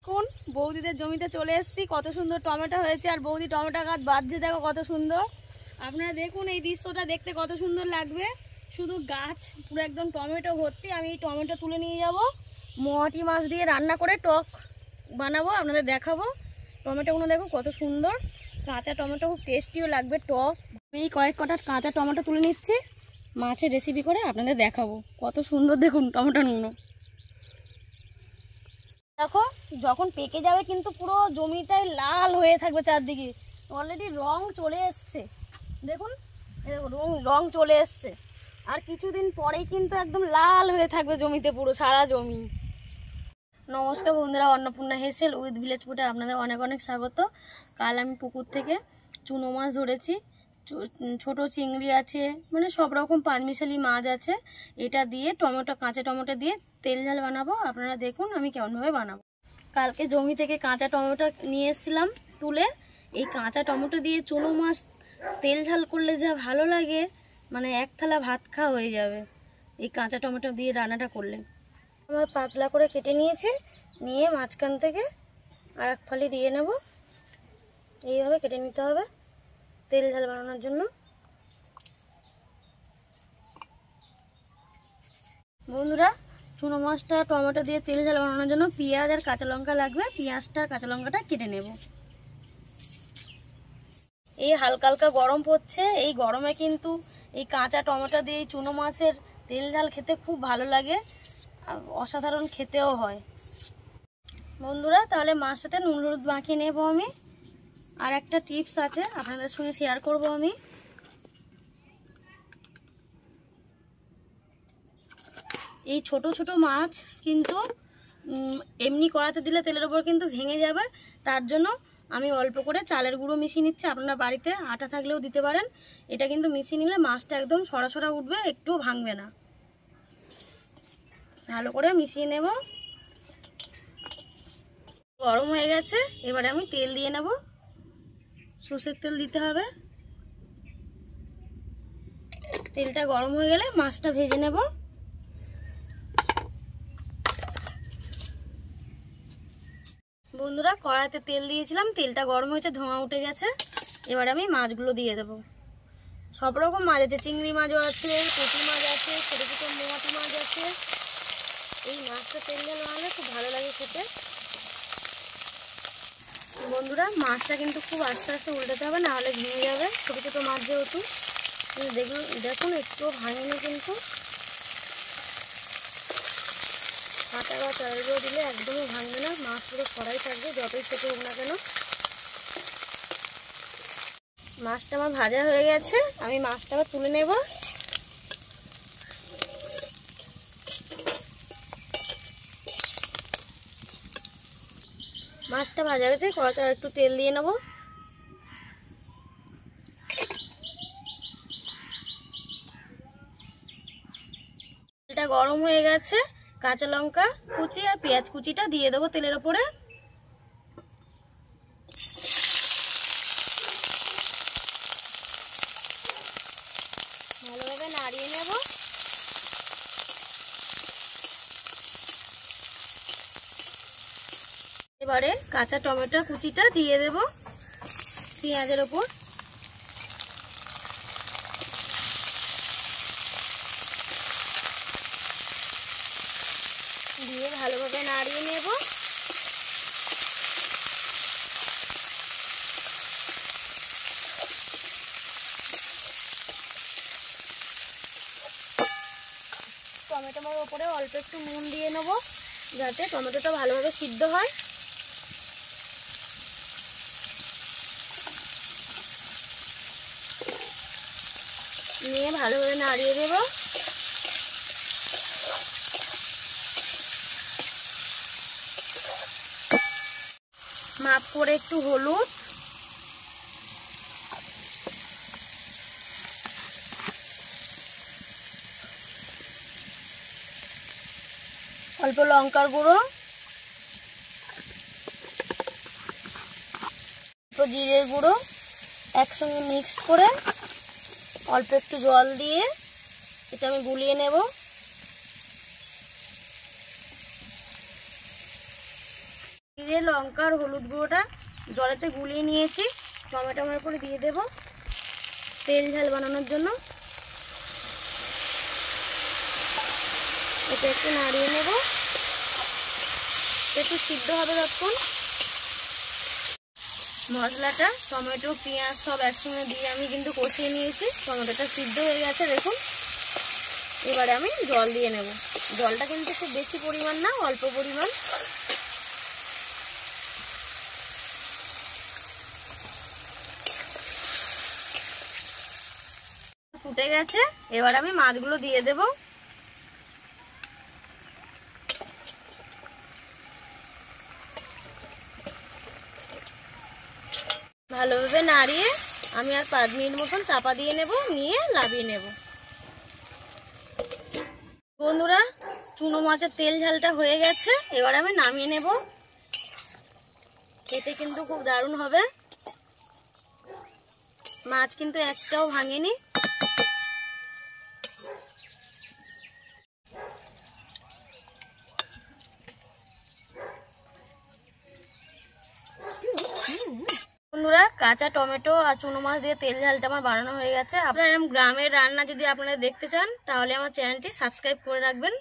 কোন বৌদিদের জমিতে চলে এসেছি। কত সুন্দর টমেটো হয়েছে আর বৌদি টমেটো গাছ বাজছে, দেখো কত সুন্দর। আপনারা দেখুন এই দৃশ্যটা দেখতে কত সুন্দর লাগবে। শুধু গাছ পুরো একদম টমেটো ভর্তি। আমি এই টমেটো তুলে নিয়ে যাব, মোয়াটি মাছ দিয়ে রান্না করে টক বানাবো, আপনাদের দেখাবো। টমেটোগুলো দেখো কত সুন্দর, কাঁচা টমেটো, খুব টেস্টিও লাগবে টক। আমি এই কয়েক কটা কাঁচা টমেটো তুলে নিচ্ছি, মাছের রেসিপি করে আপনাদের দেখাবো। কত সুন্দর দেখুন টমেটোগুলো। দেখো যখন পেকে যাবে কিন্তু পুরো জমিটাই লাল হয়ে থাকবে চারদিকে। অলরেডি রং চলে এসছে, দেখুন রং চলে এসছে। আর কিছুদিন পরেই কিন্তু একদম লাল হয়ে থাকবে জমিতে, পুরো সারা জমি। নমস্কার বন্ধুরা, অন্নপূর্ণা হেসেল উইথ ভিলেজ ফুডে আপনাদের অনেক অনেক স্বাগত। কাল আমি পুকুর থেকে চুনো মাছ ধরেছি, ছোট চিংড়ি আছে, মানে সব রকম পাঁচমিশালি মাছ আছে। এটা দিয়ে টমেটো, কাঁচা টমেটো দিয়ে তেল ঝাল বানাবো। আপনারা দেখুন আমি কেমনভাবে বানাবো। কালকে জমি থেকে কাঁচা টমেটো নিয়ে এসেছিলাম তুলে। এই কাঁচা টমেটো দিয়ে চুনো মাছ তেল ঝাল করলে যা ভালো লাগে, মানে এক থালা ভাত খাওয়া হয়ে যাবে এই কাঁচা টমেটো দিয়ে রান্নাটা করলে। আমার পাতলা করে কেটে নিয়েছি, নিয়ে মাঝখান থেকে আর এক ফালি দিয়ে নেব। এইভাবে কেটে নিতে হবে তেল ঝাল বানানোর জন্য। বন্ধুরা, চুনো মাছটা টমেটো দিয়ে তেল ঝাল বানানোর জন্য পেঁয়াজ আর কাঁচা লঙ্কা লাগবে। পেঁয়াজটা আর কাঁচা লঙ্কাটা কেটে নেব। এই হালকা হালকা গরম পড়ছে, এই গরমে কিন্তু এই কাঁচা টমেটো দিয়ে এই চুনো মাছের তেল ঝাল খেতে খুব ভালো লাগে, অসাধারণ খেতেও হয়। বন্ধুরা, তাহলে মাছটাতে নুন হলুদ মাখিয়ে নেব আমি। আর একটা টিপস আছে আপনাদের সঙ্গে শেয়ার করব আমি। এই ছোট ছোট মাছ কিন্তু এমনি কড়াতে দিলে তেলের ওপর কিন্তু ভেঙে যাবে। তার জন্য আমি অল্প করে চালের গুঁড়ো মিশিয়ে নিচ্ছি। আপনারা বাড়িতে আটা থাকলেও দিতে পারেন। এটা কিন্তু মিশিয়ে নিলে মাছটা একদম সরা সরা উঠবে, একটুও ভাঙবে না। ভালো করে মিশিয়ে নেব। গরম হয়ে গেছে, এবারে আমি তেল দিয়ে নেব। সরষের তেল দিতে হবে। তেলটা গরম হয়ে গেলে মাছটা ভেজে নেব। বন্ধুরা, কড়াইতে তেল দিয়েছিলাম, তেলটা গরম হয়েছে, ধোঁয়া উঠে গেছে। এবার আমি মাছগুলো দিয়ে দেব। সব রকম মাছ আছে, চিংড়ি মাছও আছে, পুঁটি মাছ আছে, ছোটো ছোটো মোয়াটি মাছ আছে। এই মাছটা তেল ঝাল বানালে খুব ভালো লাগে খেতে। বন্ধুরা, মাছটা কিন্তু খুব আস্তে আস্তে উল্টাতে হবে, না হলে ভেঙে যাবে। ছোটো ছোটো মাছ যেহেতু, দেখুন একটুও ভাঙেনি কিন্তু। কাঁচা বা চালগুলো দিলে একদমই ভাঙবে না, মাছ পুরো কড়াই থাকবে যতই ছোট হোক না কেন। মাছটা আমার ভাজা হয়ে গেছে, আমি মাছটা আবার তুলে নেব। মাছটা ভাজা হয়েছে, কড়াইতে একটু তেল দিয়ে নেব। তেলটা গরম হয়ে গেছে, কাঁচা লঙ্কা কুচি আর পেঁয়াজ কুচিটা দিয়ে দেবো তেলের ওপরে। ভালোভাবে নাড়িয়ে নেব। এবারে কাঁচা টমেটো কুচিটা দিয়ে দেব পেঁয়াজের ওপর। দিয়ে ভালোভাবে নাড়িয়ে নেব। টমেটোর ওপরে অল্প একটু নুন দিয়ে নেব, যাতে টমেটোটা ভালোভাবে সিদ্ধ হয়। নিয়ে ভালোভাবে নাড়িয়ে দেব। মাপ করে একটু হলুদ, অল্প লঙ্কার গুঁড়ো, অল্প জিরের গুঁড়ো একসঙ্গে মিক্সড করে অল্প একটু জল দিয়ে এটা আমি গুলিয়ে নেব। জিরে লঙ্কা আর হলুদ গুঁড়োটা জলেতে গুলিয়ে নিয়েছি। টমেটোর উপরে দিয়ে দেব তেল ঝাল বানানোর জন্য। এটা একটু নাড়িয়ে নেব, একটু সিদ্ধ হবে ততক্ষণ। মশলাটা টমেটো পেঁয়াজ সব একসঙ্গে দিয়ে আমি কিন্তু কষিয়ে নিয়েছি। টমেটোটা সিদ্ধ হয়ে গেছে দেখুন। এবারে আমি জল দিয়ে নেব। জলটা কিন্তু খুব বেশি পরিমাণ না, অল্প পরিমাণ। ফুটে গেছে, এবার আমি মাছগুলো দিয়ে দেব। ভালোভাবে নাড়িয়ে আমি আর 5 মিনিট মতন চাপা দিয়ে নেব, নিয়ে নামিয়ে নেব। বন্ধুরা, চুনো মাছের তেল ঝালটা হয়ে গেছে, এবার আমি নামিয়ে নেব। খেতে কিন্তু খুব দারুণ হবে। মাছ কিন্তু একটাও ভাঙেনি। বন্ধুরা, কাঁচা টমেটো আর চুনো মাছ দিয়ে তেল ঝালটা আমার বানানো হয়ে গেছে। আপনারা গ্রামের রান্না যদি আপনারা দেখতে চান তাহলে আমার চ্যানেলটি সাবস্ক্রাইব করে রাখবেন।